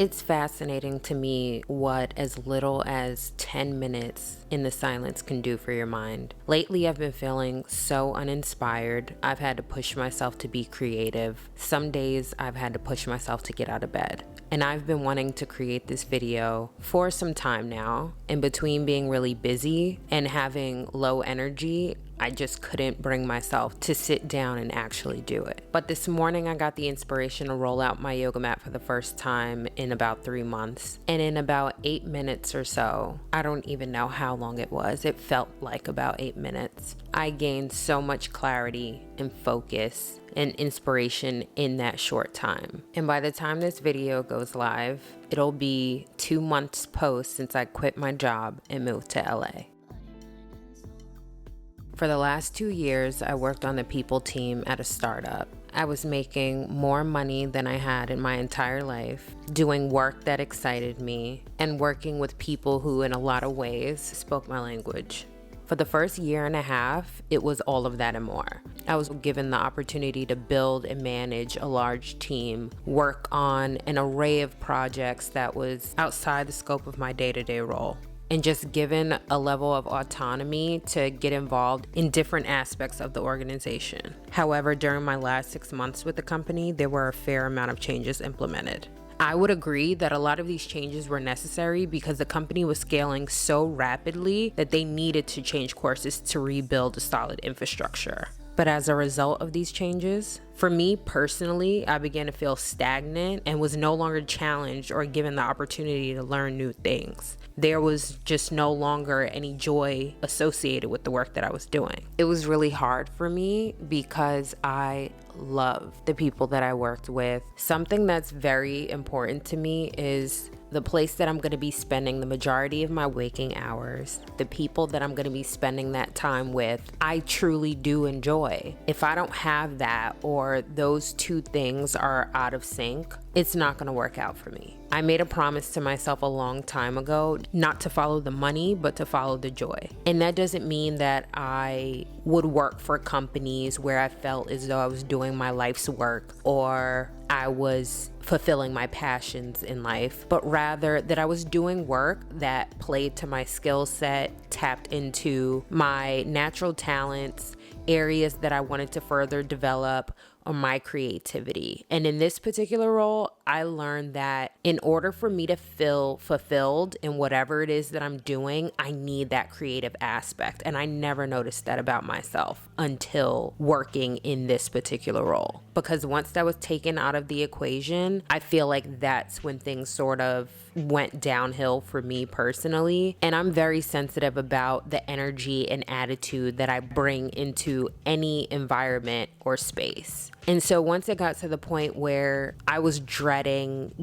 It's fascinating to me what as little as 10 minutes in the silence can do for your mind. Lately, I've been feeling so uninspired. I've had to push myself to be creative. Some days I've had to push myself to get out of bed. And I've been wanting to create this video for some time now. In between being really busy and having low energy, I just couldn't bring myself to sit down and actually do it. But this morning I got the inspiration to roll out my yoga mat for the first time in about 3 months. And in about 8 minutes or so, I don't even know how long it was, it felt like about 8 minutes, I gained so much clarity and focus and inspiration in that short time. And by the time this video goes live, it'll be 2 months post since I quit my job and moved to LA. For the last 2 years, I worked on the people team at a startup. I was making more money than I had in my entire life, doing work that excited me, and working with people who in a lot of ways spoke my language. For the first year and a half, it was all of that and more. I was given the opportunity to build and manage a large team, work on an array of projects that was outside the scope of my day-to-day role, and just given a level of autonomy to get involved in different aspects of the organization. However, during my last 6 months with the company, there were a fair amount of changes implemented. I would agree that a lot of these changes were necessary because the company was scaling so rapidly that they needed to change courses to rebuild a solid infrastructure. But as a result of these changes, for me personally, I began to feel stagnant and was no longer challenged or given the opportunity to learn new things. There was just no longer any joy associated with the work that I was doing. It was really hard for me because I love the people that I worked with. Something that's very important to me is the place that I'm going to be spending the majority of my waking hours, the people that I'm going to be spending that time with, I truly do enjoy. If I don't have that or those two things are out of sync, it's not going to work out for me. I made a promise to myself a long time ago not to follow the money, but to follow the joy. And that doesn't mean that I would work for companies where I felt as though I was doing my life's work or I was fulfilling my passions in life, but rather that I was doing work that played to my skill set, tapped into my natural talents, areas that I wanted to further develop, or my creativity. And in this particular role, I learned that in order for me to feel fulfilled in whatever it is that I'm doing, I need that creative aspect. And I never noticed that about myself until working in this particular role. Because once that was taken out of the equation, I feel like that's when things sort of went downhill for me personally. And I'm very sensitive about the energy and attitude that I bring into any environment or space. And so once it got to the point where I was dreading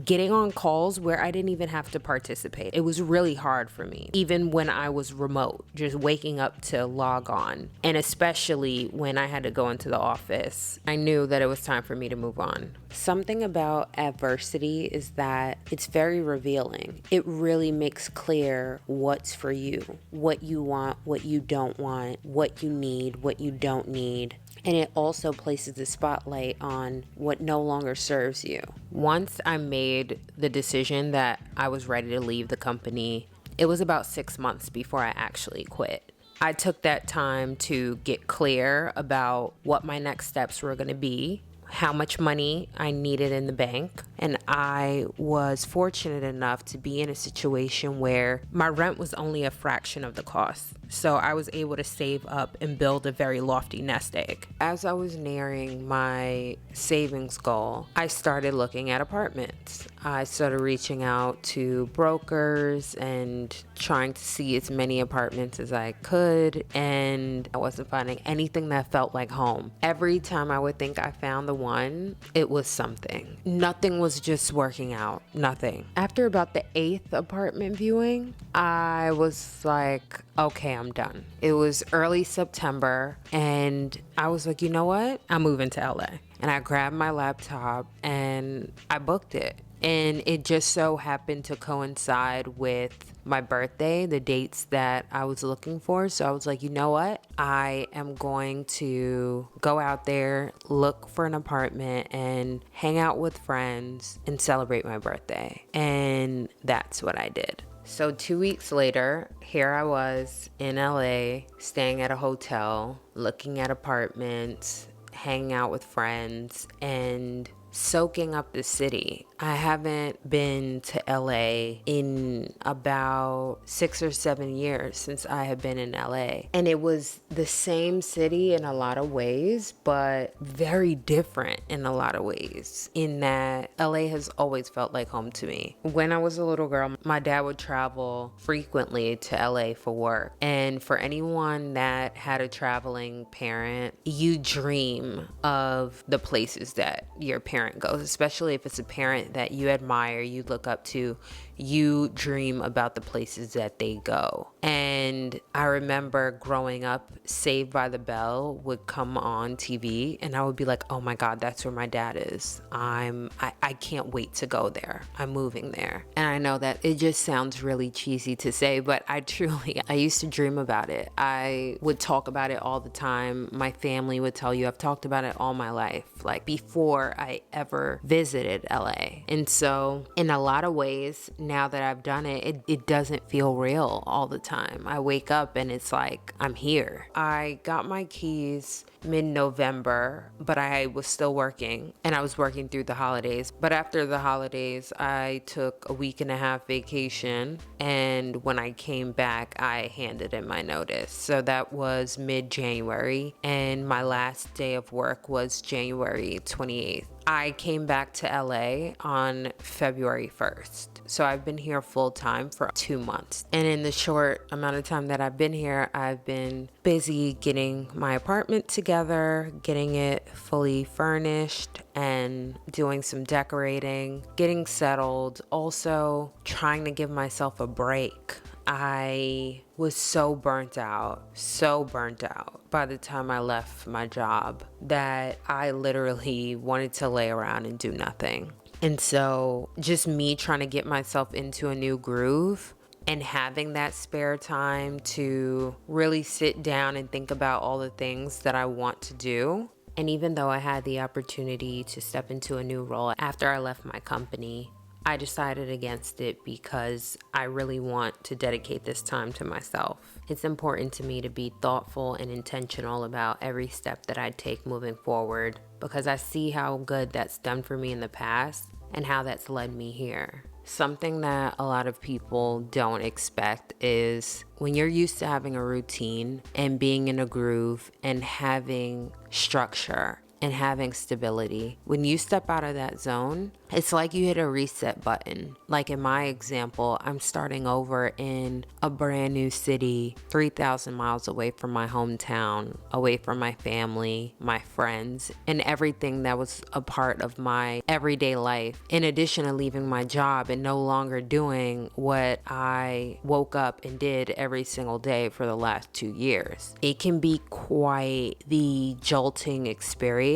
getting on calls where I didn't even have to participate, it was really hard for me, even when I was remote, just waking up to log on. And especially when I had to go into the office, I knew that it was time for me to move on. Something about adversity is that it's very revealing. It really makes clear what's for you, what you want, what you don't want, what you need, what you don't need. And it also places the spotlight on what no longer serves you. Once I made the decision that I was ready to leave the company, it was about 6 months before I actually quit. I took that time to get clear about what my next steps were going to be, how much money I needed in the bank, and I was fortunate enough to be in a situation where my rent was only a fraction of the cost. So I was able to save up and build a very lofty nest egg. As I was nearing my savings goal, I started looking at apartments. I started reaching out to brokers and trying to see as many apartments as I could, and I wasn't finding anything that felt like home. Every time I would think I found the one, it was something. Nothing was just working out. Nothing. After about the 8th apartment viewing, I was like, okay, I'm done. It was early September and I was like, you know what? I'm moving to LA. And I grabbed my laptop and I booked it. And it just so happened to coincide with my birthday, the dates that I was looking for. So I was like, you know what? I am going to go out there, look for an apartment, and hang out with friends and celebrate my birthday. And that's what I did. So 2 weeks later, here I was in LA, staying at a hotel, looking at apartments, hanging out with friends, and soaking up the city. I haven't been to LA in about 6 or 7 years since I have been in LA. And it was the same city in a lot of ways, but very different in a lot of ways, in that LA has always felt like home to me. When I was a little girl, my dad would travel frequently to LA for work. And for anyone that had a traveling parent, you dream of the places that your parent goes, especially if it's a parent that you admire, you look up to, you dream about the places that they go. And I remember growing up, Saved by the Bell would come on TV and I would be like, oh my God, that's where my dad is. I can't wait to go there. I'm moving there. And I know that it just sounds really cheesy to say, but I used to dream about it. I would talk about it all the time. My family would tell you I've talked about it all my life, like before I ever visited LA. And so in a lot of ways, now that I've done it doesn't feel real all the time. I wake up and it's like, I'm here. I got my keys mid-November, but I was still working, and I was working through the holidays. But after the holidays, I took a week and a half vacation, and when I came back, I handed in my notice. So that was mid-January, and my last day of work was January 28th. I came back to LA on February 1st. So I've been here full time for 2 months. And in the short amount of time that I've been here, I've been busy getting my apartment together, getting it fully furnished, and doing some decorating, getting settled, also trying to give myself a break. I was so burnt out by the time I left my job that I literally wanted to lay around and do nothing. And so just me trying to get myself into a new groove and having that spare time to really sit down and think about all the things that I want to do. And even though I had the opportunity to step into a new role after I left my company, I decided against it because I really want to dedicate this time to myself. It's important to me to be thoughtful and intentional about every step that I take moving forward, because I see how good that's done for me in the past and how that's led me here. Something that a lot of people don't expect is when you're used to having a routine and being in a groove and having structure and having stability, when you step out of that zone, it's like you hit a reset button. Like in my example, I'm starting over in a brand new city, 3,000 miles away from my hometown, away from my family, my friends, and everything that was a part of my everyday life. In addition to leaving my job and no longer doing what I woke up and did every single day for the last 2 years. It can be quite the jolting experience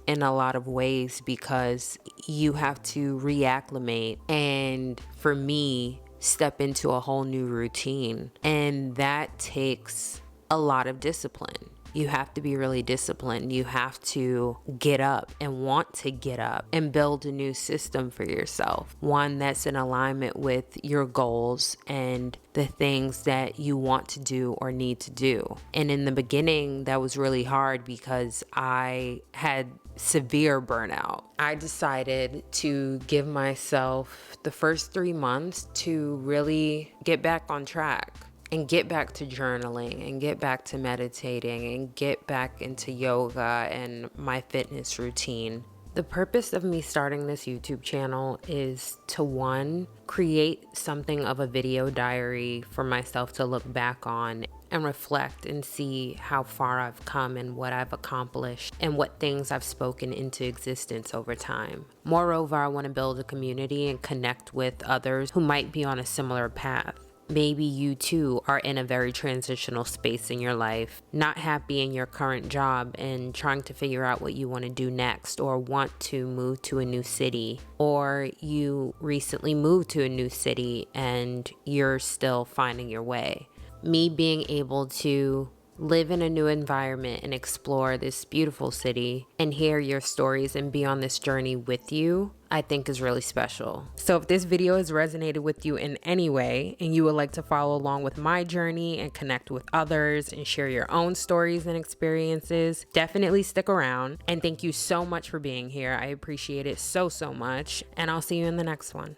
in a lot of ways because you have to reacclimate, and for me, step into a whole new routine. And that takes a lot of discipline. You have to be really disciplined. You have to get up and want to get up and build a new system for yourself. One that's in alignment with your goals and the things that you want to do or need to do. And in the beginning, that was really hard because I had severe burnout. I decided to give myself the first 3 months to really get back on track and get back to journaling and get back to meditating and get back into yoga and my fitness routine. The purpose of me starting this YouTube channel is to, one, create something of a video diary for myself to look back on and reflect and see how far I've come and what I've accomplished and what things I've spoken into existence over time. Moreover, I want to build a community and connect with others who might be on a similar path. Maybe you too are in a very transitional space in your life, not happy in your current job and trying to figure out what you want to do next, or want to move to a new city, or you recently moved to a new city and you're still finding your way. Me being able to live in a new environment and explore this beautiful city and hear your stories and be on this journey with you, I think is really special. So if this video has resonated with you in any way and you would like to follow along with my journey and connect with others and share your own stories and experiences, definitely stick around. And thank you so much for being here. I appreciate it so much. And I'll see you in the next one.